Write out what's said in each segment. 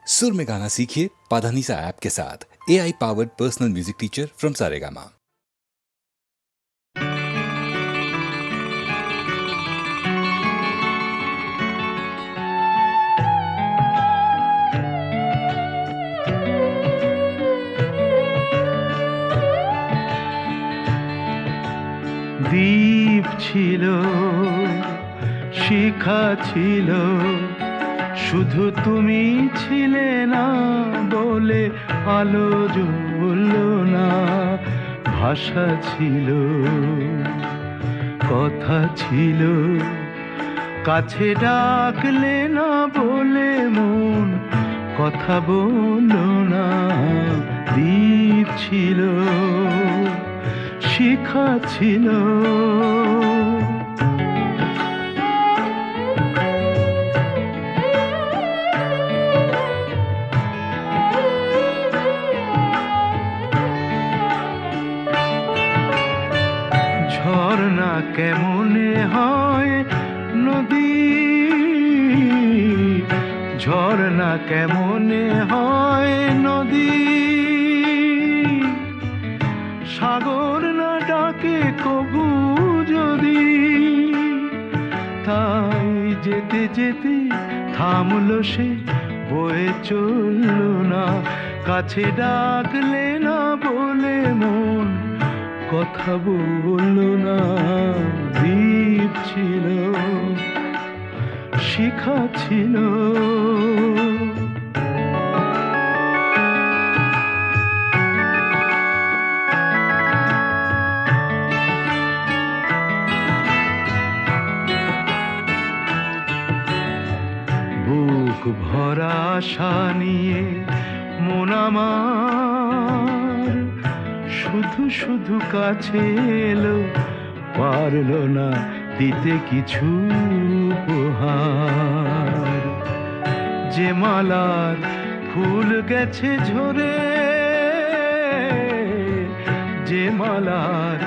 सुर में गाना सीखिए पाधानीसा ऐप के साथ। AI powered personal music teacher from Saregama. দ্বীপ ছিল, শিখা ছিল, শুধু তুমি ছিলে না বলে আলো জ্বলল না। ভাষা ছিল, কথা ছিল, কাছে ডাকলে না বলে মন কথা বলল না। দ্বীপ ছিল, শিখা ছিল, ঝর্ণা কেমনে হয় নদী, ঝর্ণা কেমনে হয় নদী, সাগর না ডাকে কবু যদি। তাই যেতে যেতে থামলো সে, বয়ে চলল না। কাছে ডাকলে না বলে মন কথা বলল না। দ্বীপ ছিল, শিখা ছিল, বুক ভরা আশা নিয়ে মন আমার শুধু শুধু কাছে এলো, পারলো না দিতে কিছু উপহার। যে মালার ফুল গেছে ঝরে, যে মালার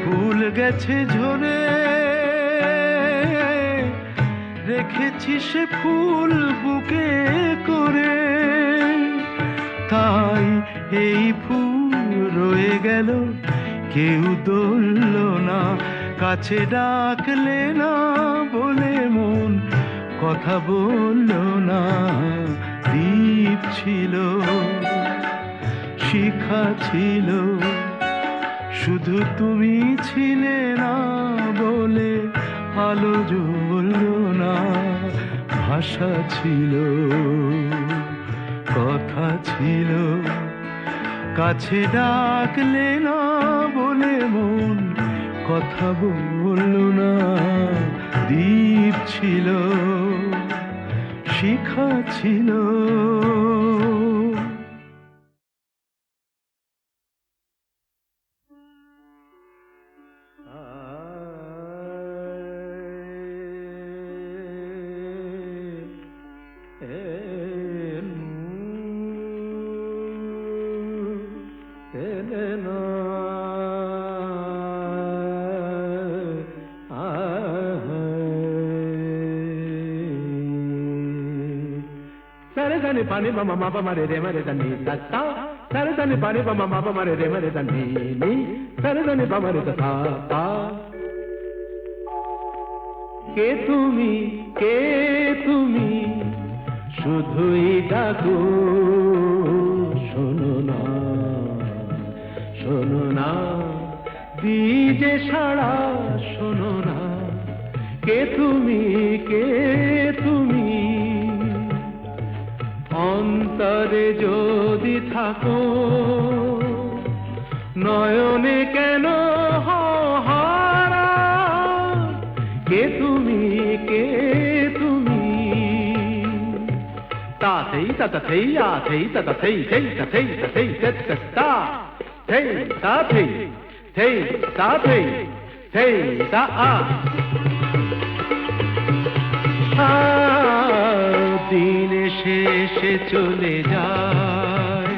ফুল গেছে ঝরে, রেখেছি সে ফুল বুকে করে। তাই এই ফুল রয়ে গেল, কেউ ধরল না। কাছে ডাকলে না বলে মন কথা বলল না। দ্বীপ ছিল, শিখা ছিল, শুধু তুমি ছিলে না বলে আলো জ্বলল না। ভাষা ছিল, কথা ছিল, কাছে ডাকলে না বলে মন কথা বলল না। দ্বীপ ছিল, শিখা ছিল। సరదని పని బమ మప మరే రే మరే దని తత్త సరదని పని బమ మప మరే రే మరే దని ని సరదని బమరే తా తా। কে তুমি শুধুই ডাকো, শোনো না, শোনো না, দিজে সাড়া শোনো না। কে তুমি অন্তরে যদি থাকো, নয়নে কেন হারা। কে তুমি তাতেই তাতেই আতেই তাতেই তেই তাতেই তাতেই তা তেই তাতেই তেই তাতেই তেই তা আ। দিন শেষে চলে যায়,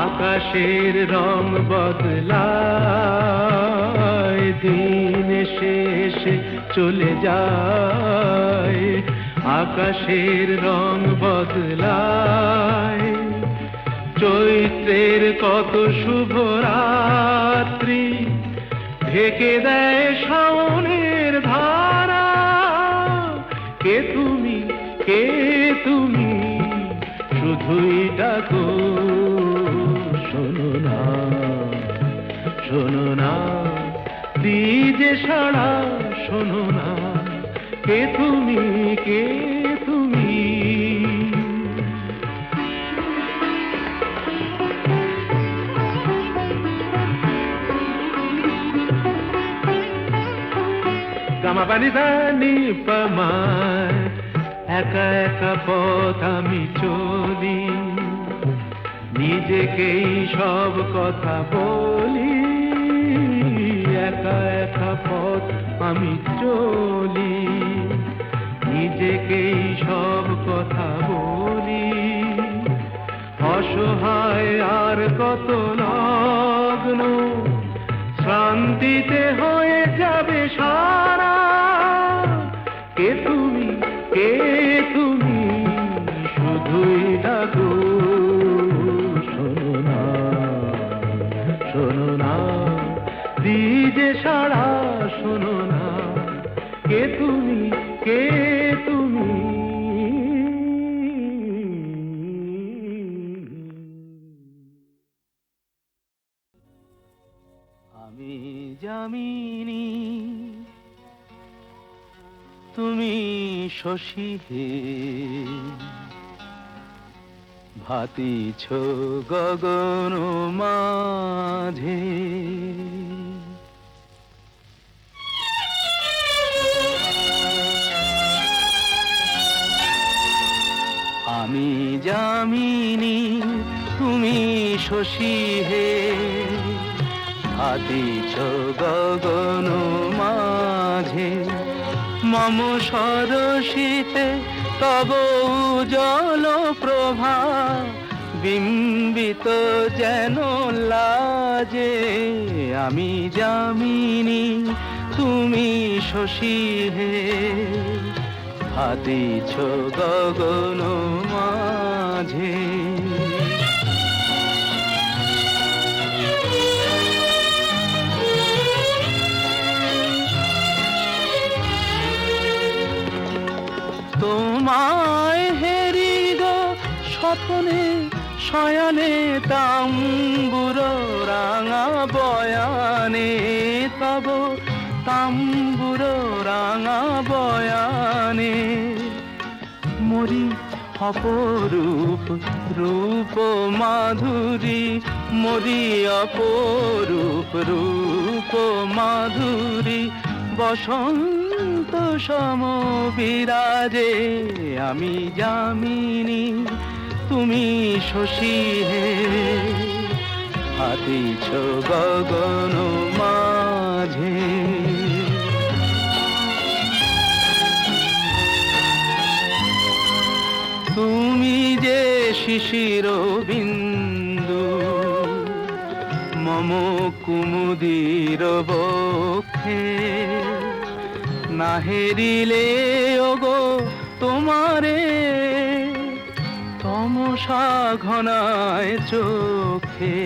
আকাশের রং বদলায়। দিন শেষে চলে যায়, আকাশের রং বদলায়। কত শুভ রাত্রি ঢেকে দেয় শাওনের ধারা। কে তুমি, কে তুমি, শুধুই ডাকো, শোনো না, শোনো না, দিজে সাড়া, শোনো না, কে তুমি, কে তুমি। গামা পানি পানি পামায় একা একা পথ আমি চলি, নিজেকেই সব কথা বলি। একা একা পথ আমি চলি, নিজেকেই সব কথা বলি। অসহায় আর কত লগ্ন শান্তিতে হয়ে যাবে সারা। কে তুমি, কে তুমি, শুধুই ডাকো, শোনো না, শোনো না, দিজে সাড়া, শোনো না, কে তুমি, কে তুমি। আমি যামিনী, তুমি শশী হে, ভাতিছ গগন মাঝে। আমি যামিনী, তুমি শশী হে, ভাতিছ গগন মাঝে। মম সরসিতে তব উজ্জ্বল প্রভা, বিম্বিত যেন লাজে। আমি যামিনী, তুমি শশী হে, ভাতিছ গগন মাঝে। তোমায় হেরি গো স্বপ্নে শয়নে, তাম্বুর রাঙা বয়ানে, তব তাম্বুর রাঙা বয়ানে। মরি অপরূপ রূপ মাধুরী, মরি অপরূপ রূপ মাধুরী। বসন্ত সম বিরাজে, আমি যামিনী, তুমি শশী হে, ভাতিছ গগন মাঝে। তুমি যে শিশির বিন্দু মম কুমুদির বক্ষে, না হেরিলে ওগো তোমারে, তমসা ঘনায় চোখে।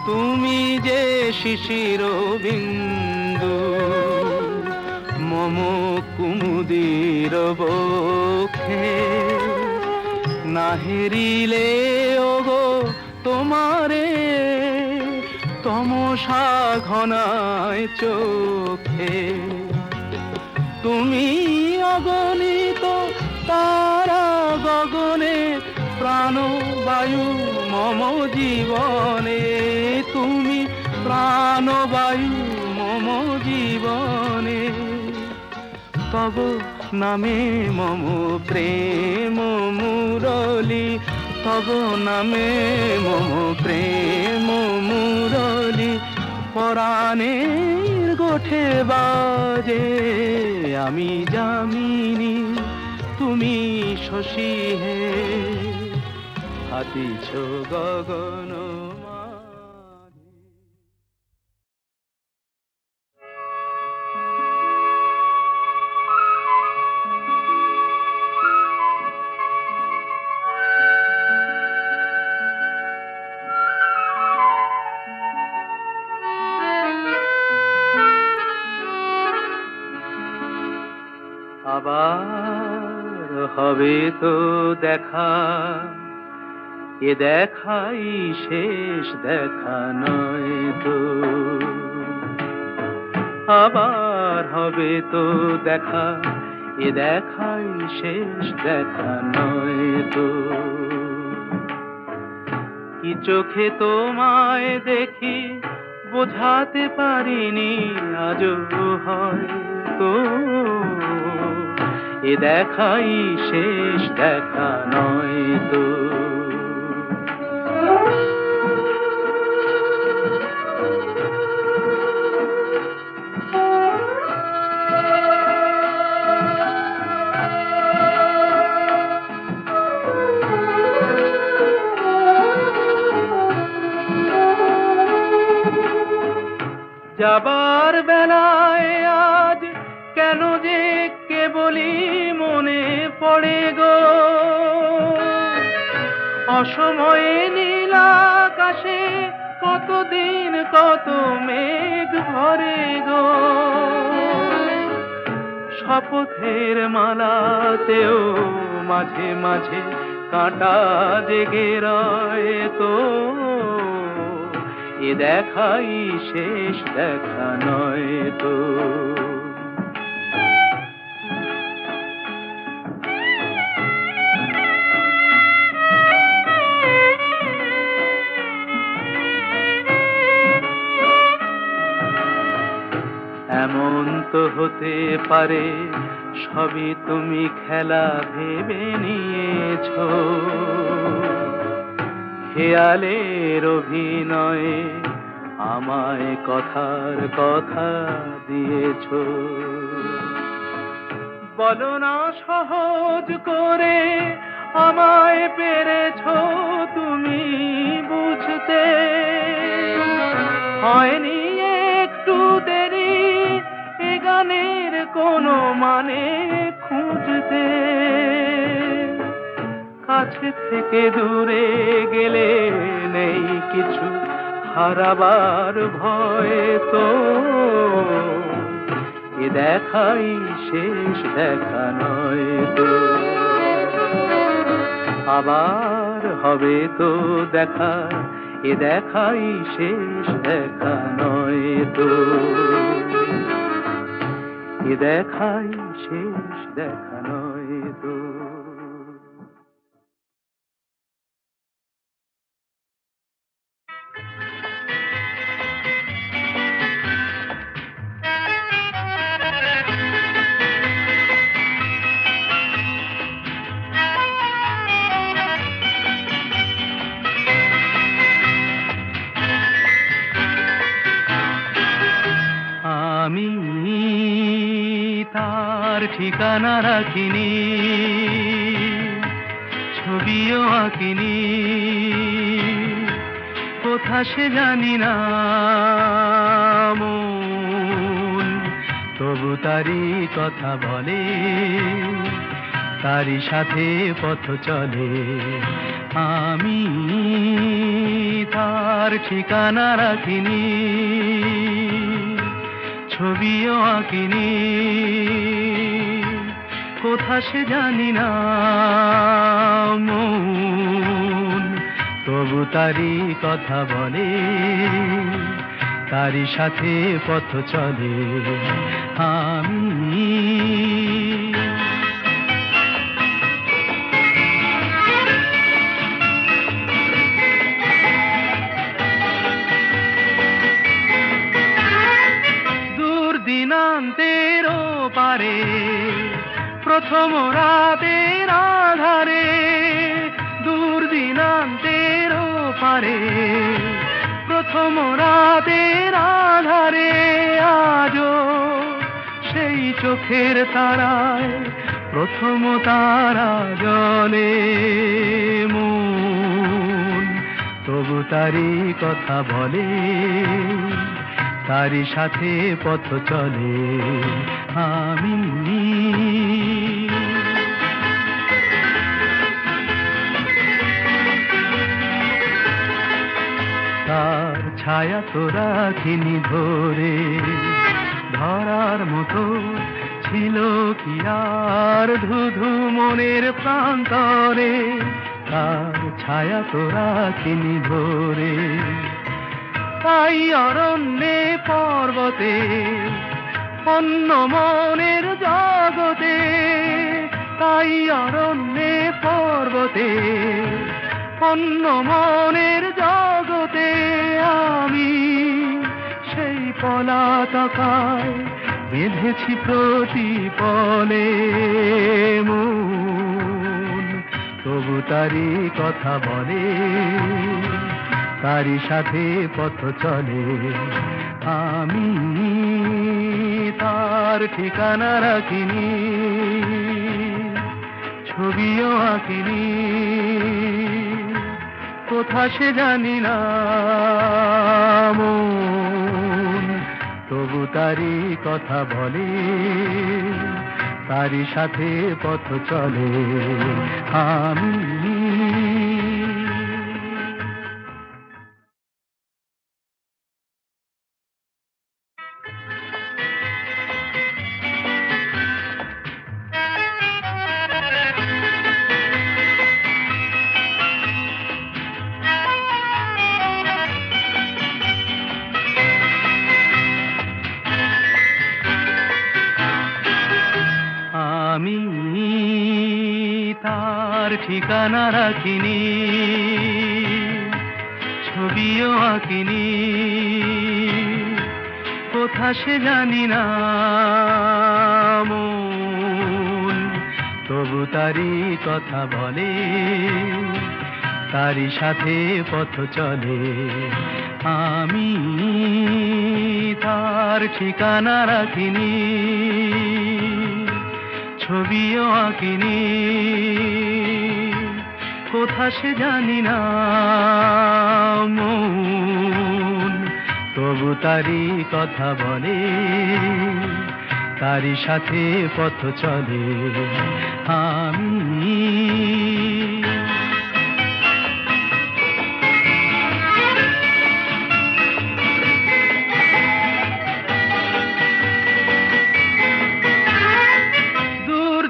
তুমি যে শিশির বিন্দু মম কুমুদির বক্ষে, না হেরিলে ওগো তোমারে, তমসা ঘনায় চোখে। তুমি অগণিত তারা গগনে, প্রাণবায়ু মম জীবনে। তুমি প্রাণবায়ু মম জীবনে। তব নামে মম প্রেম মুরলী, তব নামে মম প্রেম মুরলী। পরাণের গোঠে বাজে, আমি যামিনী, তুমি শশী হে, ভাতিছ গগন মাঝে। হবে তো দেখা, এ দেখাই শেষ দেখা নয় তো। আবার হবে তো দেখা, এ দেখাই শেষ দেখা নয় তো। কি চোখে তোমায় দেখি বোঝাতে পারিনি আজও হয়তো, এ দেখাই শেষ দেখা নয় তো। যাবার বেলায় আজ কেন যে কেবলই মনে পড়ে গো, অসময়ে নীল আকাশে কতদিন কত মেঘ ভরে গো। শপথের মালাতেও মাঝে মাঝে কাঁটা জেগে রয় তো, এ দেখাই শেষ দেখা নয় তো। এমন তো হতে পারে সবই তুমি খেলা ভেবে নিয়েছো, খেয়ালের অভিনয়ে আমায় কথার কথা দিয়েছো। বলো না সহজ করে আমায় পেরেছো তুমি বুঝতে, হয়নি একটু দেরি এ গানের কোনো মানে খুঁজতে। কাছে থেকে দূরে গেলে নেই কিছু হারাবার ভয় তো, এ দেখাই শেষ দেখা নয় তো। আবার হবে তো দেখা, এ দেখাই শেষ দেখা নয় তো। এ দেখাই শেষ দেখা নয় তো। আমি তার ঠিকানা রাখিনি, ছবিও আঁকিনি, কোথা সে জানি না মন, তবু তারি কথা বলে, তারি সাথে পথ চলে। আমি তার ঠিকানা রাখিনি, ছবিও আঁকিনি, কোথা সে জানি না মন, তবু তারি কথা বলে, তারি সাথে পথ চলে। আমি দিনান্তের পারে প্রথম রাতের আধারে, দূর দিনান্তের পারে প্রথম রাতের আধারে, আজও সেই চোখের তারায় প্রথম তারা জ্বলে মন, তবু তারি কথা বলে, তারি সাথে পথ চলে। আমি তার ছায়া তো রাখিনি ধরে, ধরার মতো ছিল কি আর ধুধু মনের প্রান্তরে, তার ছায়া তো রাখিনি ধরে। তাই অরণ্যে পর্বতে অন্য মনের জগতে, তাই অরণ্যে পর্বতে অন্য মনের জগতে আমি সেই পলাতকায় বেঁধেছি প্রতিপলে মন। তবু তারি কথা বলে, তারি সাথে পথ চলে। আমি তার ঠিকানা রাখিনি, ছবিও আঁকিনি, কোথা সে জানি না মন। তবু তারি কথা বলে, তারি সাথে পথ চলে। আমি আমি তার ঠিকানা রাখিনি, ছবিও আঁকিনি, কোথা সে জানি না মন। তবু তারি কথা বলে, তারি সাথে পথ চলে। আমি তার ঠিকানা রাখিনি, ছবিও আঁকিনি, কোথা সে জানি না মন। তবু তারি কথা বলে, তারি সাথে পথ চলে। আমি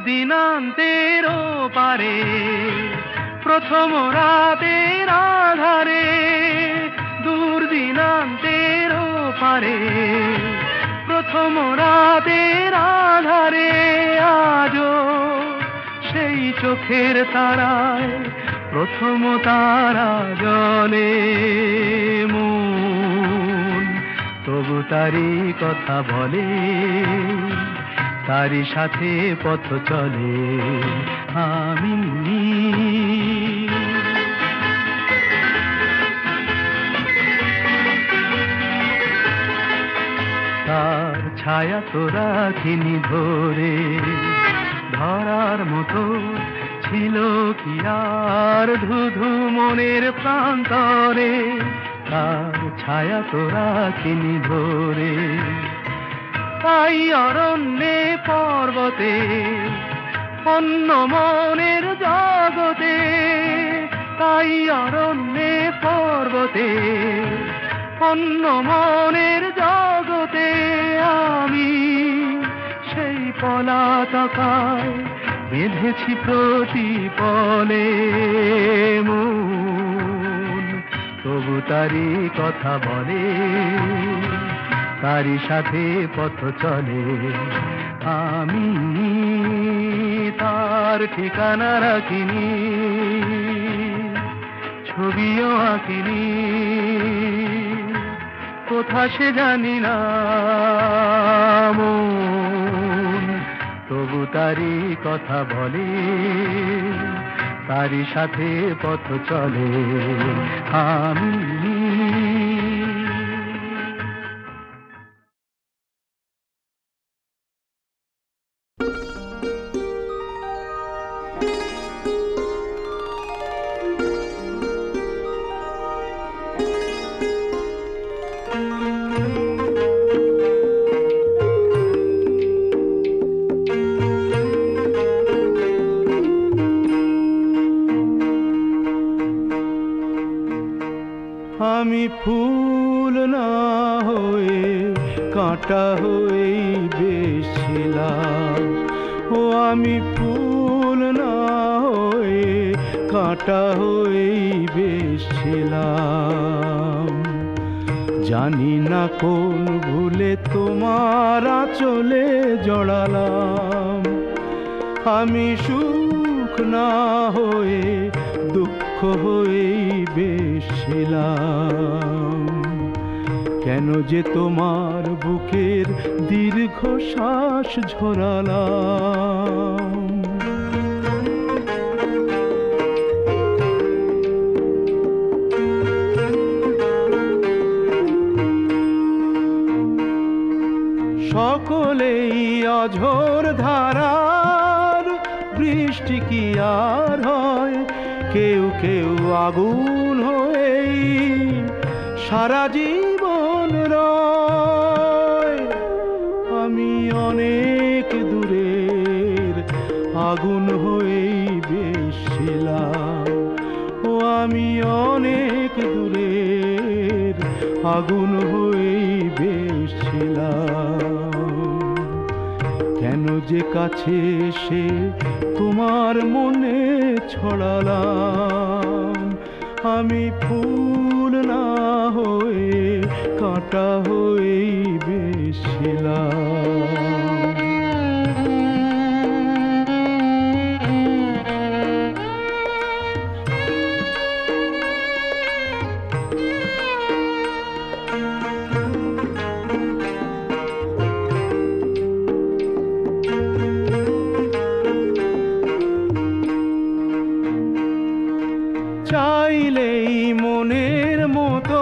দিনান্তের পারে প্রথম রাতের আধারে, দূর দিনান্তের পারে প্রথম রাতের আধারে আজও সেই চোখের তারায় প্রথম তারা জ্বলে মন। তবু তারি কথা বলে, তারি সাথে পথ চলে। আমি তার ছায়া তো রাখিনি ধরে, ধরার মতো ছিল কি আর ধুধু মনের প্রান্তরে, তার ছায়া তো রাখিনি ধরে। তাই অরণ্যে পর্বতে অন্য মনের জগতে, তাই অরণ্যে পর্বতে অন্য মনের জগতে আমি সেই পলাতকায় বেঁধেছি প্রতিপলে মন। তবু তারি কথা বলে, তারি সাথে পথ চলে। আমি তার ঠিকানা রাখিনি, ছবিও আঁকিনি, কোথা সে জানি না মন। তবু তারি কথা বলে, তারি সাথে পথ চলে। আমি আমি ফুল না হয়ে কাঁটা হয়েই বেশি ছিলাম, ও আমি ফুল না হয়ে কাঁটা হয়েই বেশ ছিলাম। জানি না কোন ভুলে তোমার আঁচলে জড়ালাম, আমি সুখ না হয়ে দুঃখ হয়েই বেশ ছিলাম। কেন যে তোমার বুকের দীর্ঘ শ্বাস ঝরালাম। সকলেই অঝোর ধারার বৃষ্টি কি আর হয়, কেউ কেউ আগুন হয়েই সারা জীবন রয়। আমি অনেক দূরের আগুন হয়েই বেশ ছিলাম, ও আমি অনেক দূরের আগুন হয়েই বেশ ছিলাম। কেন যে কাছে এসে তোমার মনে ছড়ালাম, আমি ফুল না হয়ে কাঁটা হয়েই বেশ ছিলাম। চাইলেই মনের মতো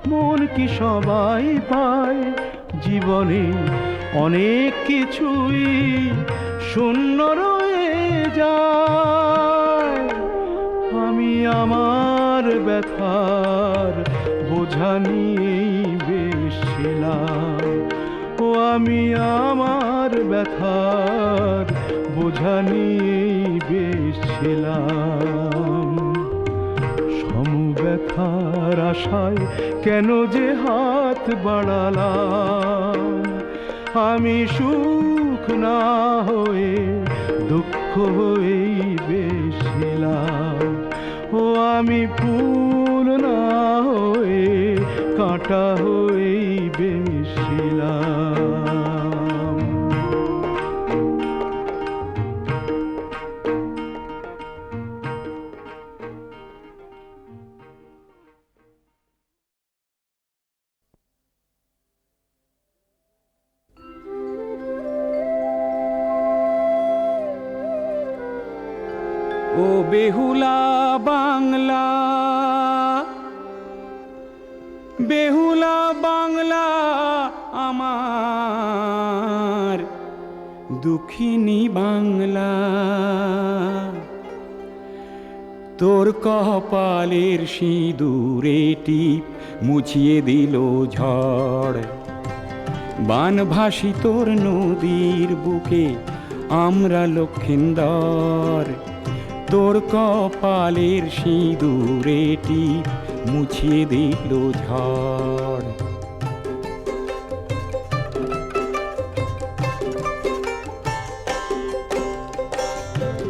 মন কি সবাই পায়, জীবনে অনেক কিছুই শূন্য রয়ে যায়। আমি আমার ব্যথার বোঝা নিয়েই বেশ ছিলাম, ও আমি আমার ব্যথার বোঝা নিয়েই বেশ ছিলাম। সমব্যথার আশায় কেন যে হাত বাড়ালাম, আমি সুখ না হয়ে দুঃখ হয়েই বেশ ছিলাম, ও আমি ফুল না হয়ে কাঁটা হয়েই বেশ ছিলাম। ও বেহুলা বাংলা, বেহুলা বাংলা আমার দুঃখিনী বাংলা। তোর কপালের সিঁদুরে টিপ মুছিয়ে দিল ঝড়, বানভাসী তোর নদীর বুকে আমরা লক্ষিন্দর। তোর কপালের সিঁদুরে টিপ মুছিয়ে দিল ঝড়।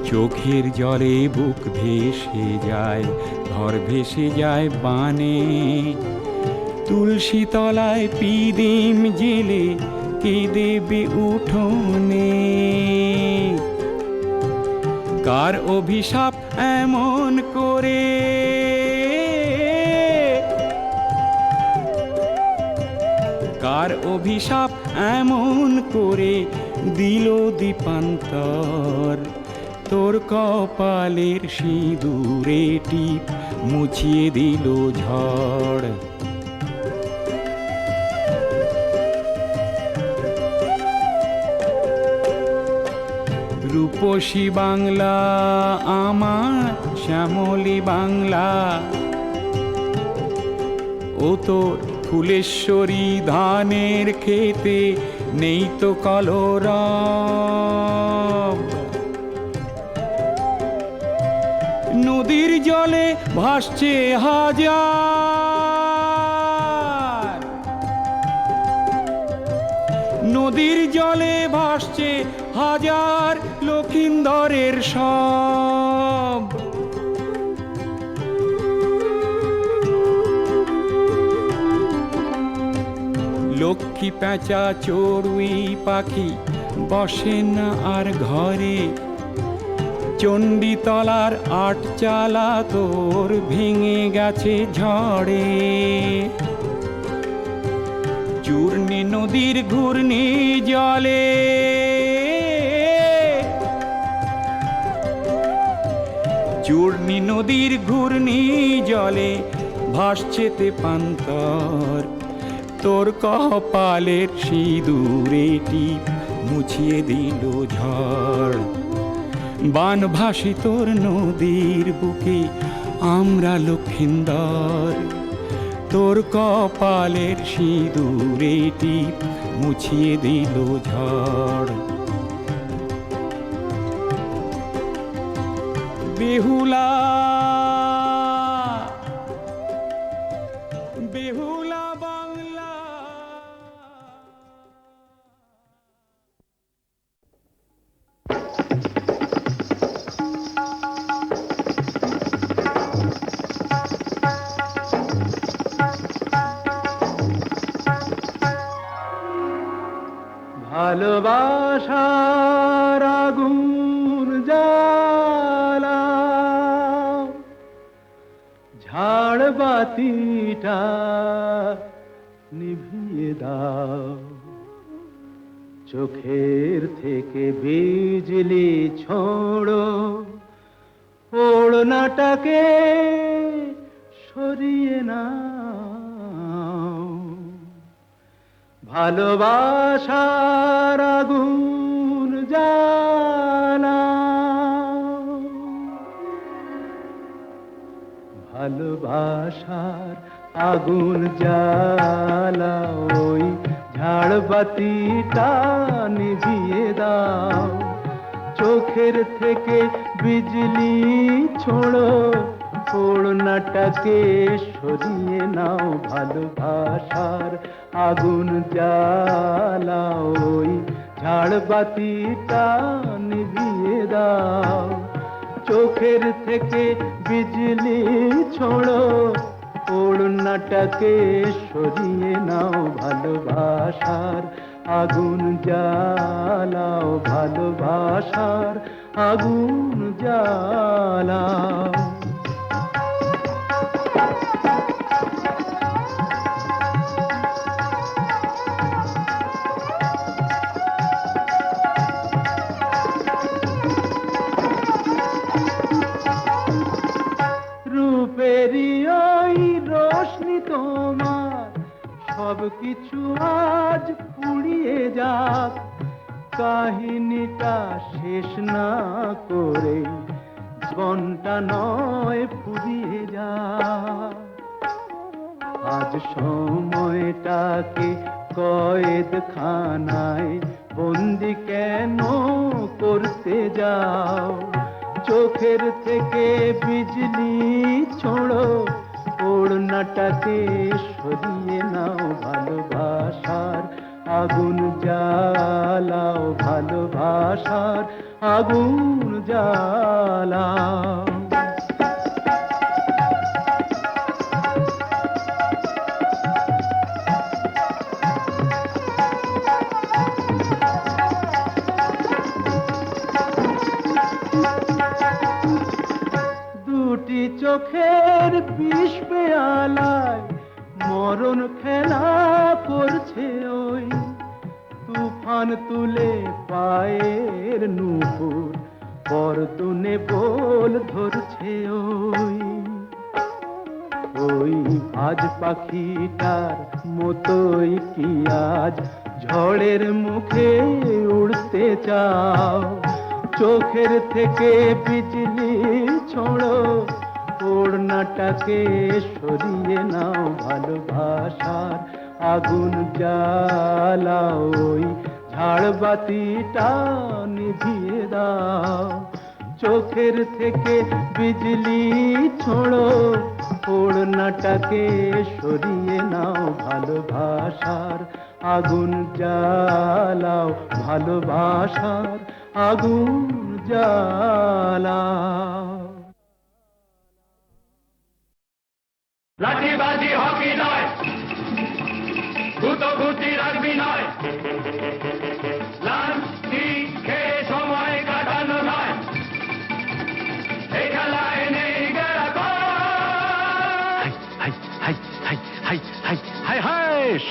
চোখের জলে বুক ভেসে যায়, ঘর ভেসে যায় বানে। তুলসী তলায় পিদিম জেলে কে দেবে উঠোনে। কার অভিশাপ এমন করে, কার অভিশাপ এমন করে দিল দীপান্তর। তোর কপালের সিঁদুরে টিপ মুছিয়ে দিল ঝড়। রূপসী বাংলা আমার শ্যামলী বাংলা, ও তোর ফুলেশ্বরী ধানের খেতে নেই তো কলরব। নদীর জলে ভাসছে হাজার, নদীর জলে ভাসছে হাজার লক্ষিন্দরের সব। লক্ষ্মী পেঁচা চড়ুই পাখি বসে না আর ঘরে, চণ্ডীতলার আটচালা তোর ভেঙে গেছে ঝড়ে। চূর্ণী নদীর ঘূর্ণি জলে, চূর্ণী নদীর ঘূর্ণি জলে ভাসছে তেপান্তর। তোর কপালের সিঁদুরে টিপ মুছিয়ে দিল ঝড়। বানভাসী তোর নদীর বুকে আমরা লক্ষিন্দর। তোর কপালের সিঁদুরে টিপ মুছিয়ে দিল ঝড়। বেহুলা বেহুলা বাংলা। ভালোবাসার আগুন জ্বালা, ঝাড় বাতিটা নিভিয়ে দাও। চোখের থেকে বিজলি ছোড়ো, ওড়নাটাকে সরিয়ে নাও। ভালোবাসার আগুন জ্বালা, ভালোবাসার আগুন জ্বালা, ওই ঝাড়বাতিটা নিভিয়ে দাও। চোখের থেকে বিজলি ছোড়ো, ওড়নাটাকে সরিয়ে নাও। ভালোবাসার আগুন জ্বালা, ওই ঝাড়বাতিটা নিভিয়ে দাও। চোখের থেকে বিজলি ছোড়ো, ওড়নাটাকে সরিয়ে নাও। ভালোবাসার আগুন জ্বালাও, ভালোবাসার আগুন জ্বালাও। রূপেরই ওই রোশনি তোমার সব কিছু আজ পুড়িয়ে যাক। কাহিনীটা শেষ না করে জীবনটা নয় ফুরিয়ে যাক। আজ সময়টাকে কয়েদখানায় বন্দি কেন করতে যাও? চোখের থেকে বিজলি ছোড়ো, ওড়নাটাকে সরিয়ে নাও। ভালোবাসার আগুন জ্বালাও, ভালোবাসার আগুন জ্বালাও। দুটি চোখের বিষ পেয়ালায় মরণ খেলা করছে ওই। তুফান তুলে পায়ের নুপুর পরতুনে বোল ধরছে ওই। ওই আজ পাখিটার মতোই কি আজ ঝড়ের মুখে উড়তে চাও? চোখের থেকে বিজলি ছোড়ো, ওড়নাটাকে সরিয়ে নাও। ভালোবাসার আগুন জ্বালাও, ওই ঝাড়বাতিটা নিভিয়ে দাও। চোখের থেকে বিজলি ছোড়ো, ওড়নাটাকে সরিয়ে নাও। ভালোবাসার আগুন জ্বালাও ভালোবাসার আগুন জ্বালাও। লাঠিবাজি হকি নয়, গুতোগুতি রাখবি নয়, লাঠি খেয়ে সময় কাটানো নয়, এই খেলায় নেই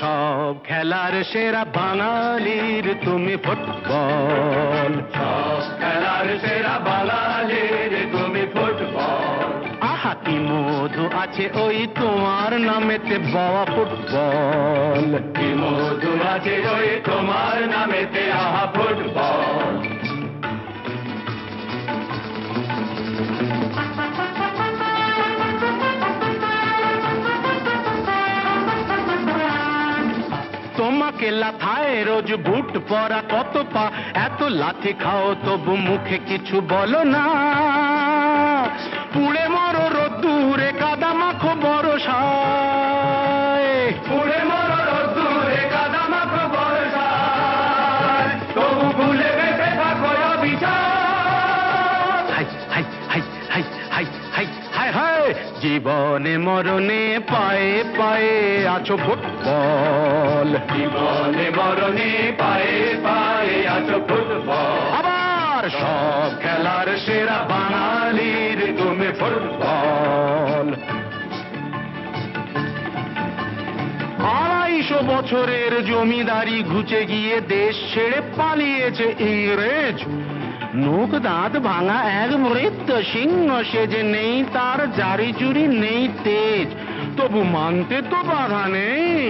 সব খেলার সেরা বাঙালির তুমি ফুটবল, সব খেলার সেরা বাঙালির তুমি ফুটবল। আহা কি মধু আছে ওই তোমার নামেতে বাবা ফুটবল, কি মধু আছে ওই তোমার নামেতে আহা ফুটবল। তোমাকে লাথায় রোজ বুট পরা কত পা, এত লাথি খাও তবু মুখে কিছু বলো না। পুড়ে মরো রোদ্দুরে কাদা মাখো বরসায়, পুড়ে মরো রোদ্দুরে কাদা মাখো বরসায়, তবু ভুলে বেঁচে থাকো অবিচার। হাই হাই হাই হাই হাই হাই হাই হাই জীবনে মরণে পায়ে পায়ে আছো ফুটবল, জীবনে মরণে পায়ে পায়ে আছো ফুটবল। আবার সব খেলার সেরা বাঙালির তুমি ফুটবল। 250 বছরের জমিদারি ঘুচে গিয়ে দেশ ছেড়ে পালিয়েছে ইংরেজ। মুখ দাঁত ভাঙা এক মৃত সিংহ সেজে, নেই তার জারি জুরি নেই তেজ, তবু মানতে তো বাধা নেই,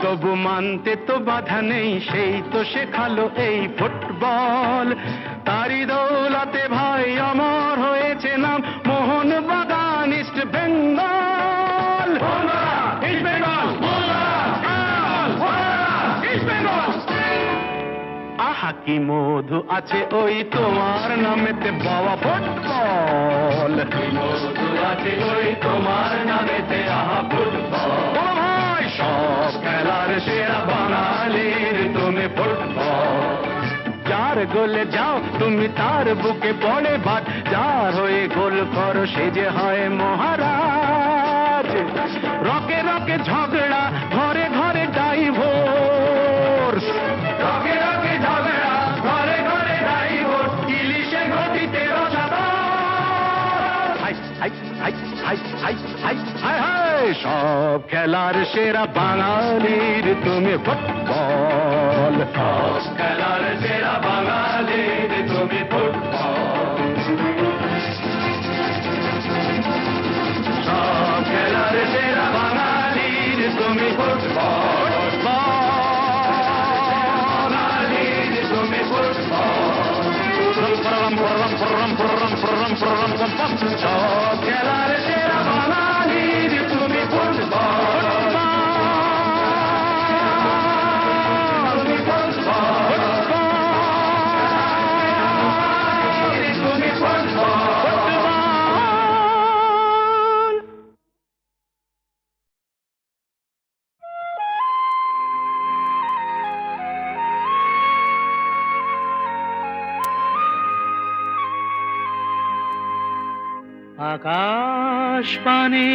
তবু মানতে তো বাধা নেই, সেই তো শেখালো এই ফুটবল। তারি দৌলতে ভাই অমর হয়েছে নাম Mohun Bagan east Bengal, east Bengal, east Bengal. আহা কি মধু আছে ওই তোমার নামেতে বাবা ফুটবল, কি মধু আছে ওই তোমার নামেতে আহা ফুটবল। ভাই সব খেলার সেরা বাঙালির তুমি ফুটবল। যার গোলে যাও তুমি তার বুকে পড়ে ভাত, যার হয়ে গোল করো সে যে হয় মহারাজ। রকে রকে ঝগড়া ঘরে ঘরে ডাইভোর্স, রকে রকে ঝগড়া ঘরে ঘরে ডাইভোর্স, ইলিশে গতিতে রসাদার। হাই হাই হাই হাই হাই হাই হাই হাই সব খেলার সেরা বাঙালির তুমি ফুটবল, সব খেলার সেরা বাঙালির তুমি ফুটবল। সব খেলার সেরা বাঙালির তুমি ফুটবল, বাঙালির তুমি ফুটবল। সব খেলার সেরা বাঙালির তুমি ফুটবল, তুমি ফুটবল, তুমি ফুটবল। আকাশ পানে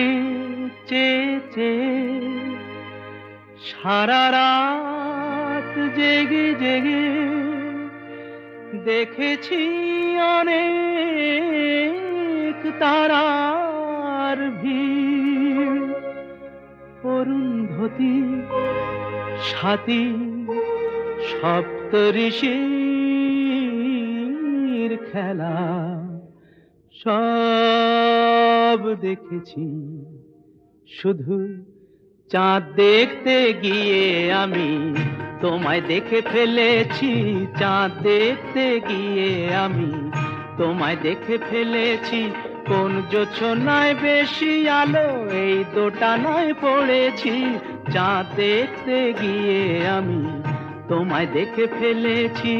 চেয়ে সারা রাত জেগে জেগে দেখেছি অনেক তারার ভিড়। অরুন্ধতী সাথী সপ্তঋষির খেলা সব দেখেছি, শুধু চাঁদ দেখতে গিয়ে আমি তোমায় দেখে ফেলেছি। চাঁদ দেখতে গিয়ে আমি তোমায় দেখে ফেলেছি। কোন জোছনায় বেশি আলো এই দোটানায় পড়েছি। চাঁদ দেখতে গিয়ে আমি তোমায় দেখে ফেলেছি।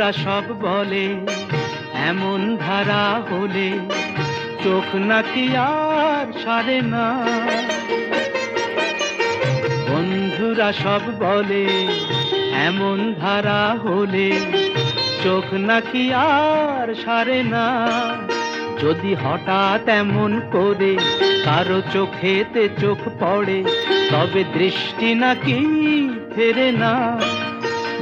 বন্ধুরা সব বলে এমন ধারা হলে চোখ নাকি আর সারে না। বন্ধুরা সব বলে এমন ধারা হলে চোখ নাকি আর সারে না। যদি হঠাৎ এমন করে কারো চোখেতে চোখ পড়ে তবে দৃষ্টি নাকি ফেরে না।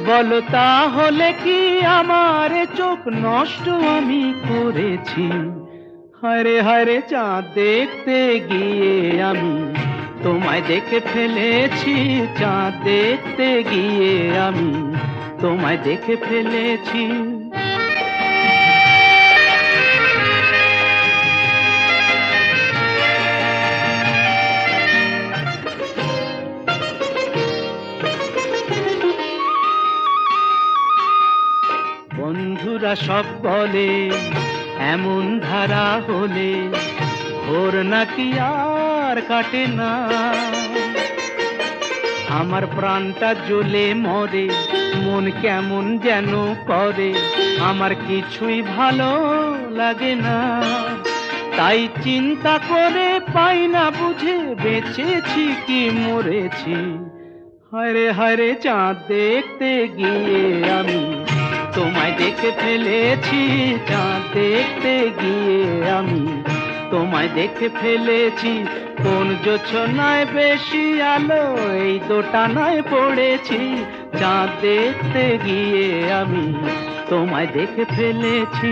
বলো তাহলে কি আমার চোখ নষ্ট আমি করেছি? হায়রে হায়রে চাঁদ দেখতে গিয়ে আমি তোমায় দেখে ফেলেছি। চাঁদ দেখতে গিয়ে আমি তোমায় দেখে ফেলেছি। বন্ধুরা সব বলে এমন ধারা হলে ভোর নাকি আর কাটে না। আমার প্রাণটা জ্বলে মরে মন কেমন যেন করে আমার কিছুই ভালো লাগে না। তাই চিন্তা করে পাই না বুঝে বেঁচেছি কি মরেছি। হায়রে হায়রে চাঁদ দেখতে গিয়ে আমি তোমায় দেখে ফেলেছি। চাঁদ দেখতে গিয়ে আমি তোমায় দেখে ফেলেছি। কোন জোছনায় বেশি আলো এই দোটানায় পড়েছি। চাঁদ দেখতে গিয়ে আমি তোমায় দেখে ফেলেছি।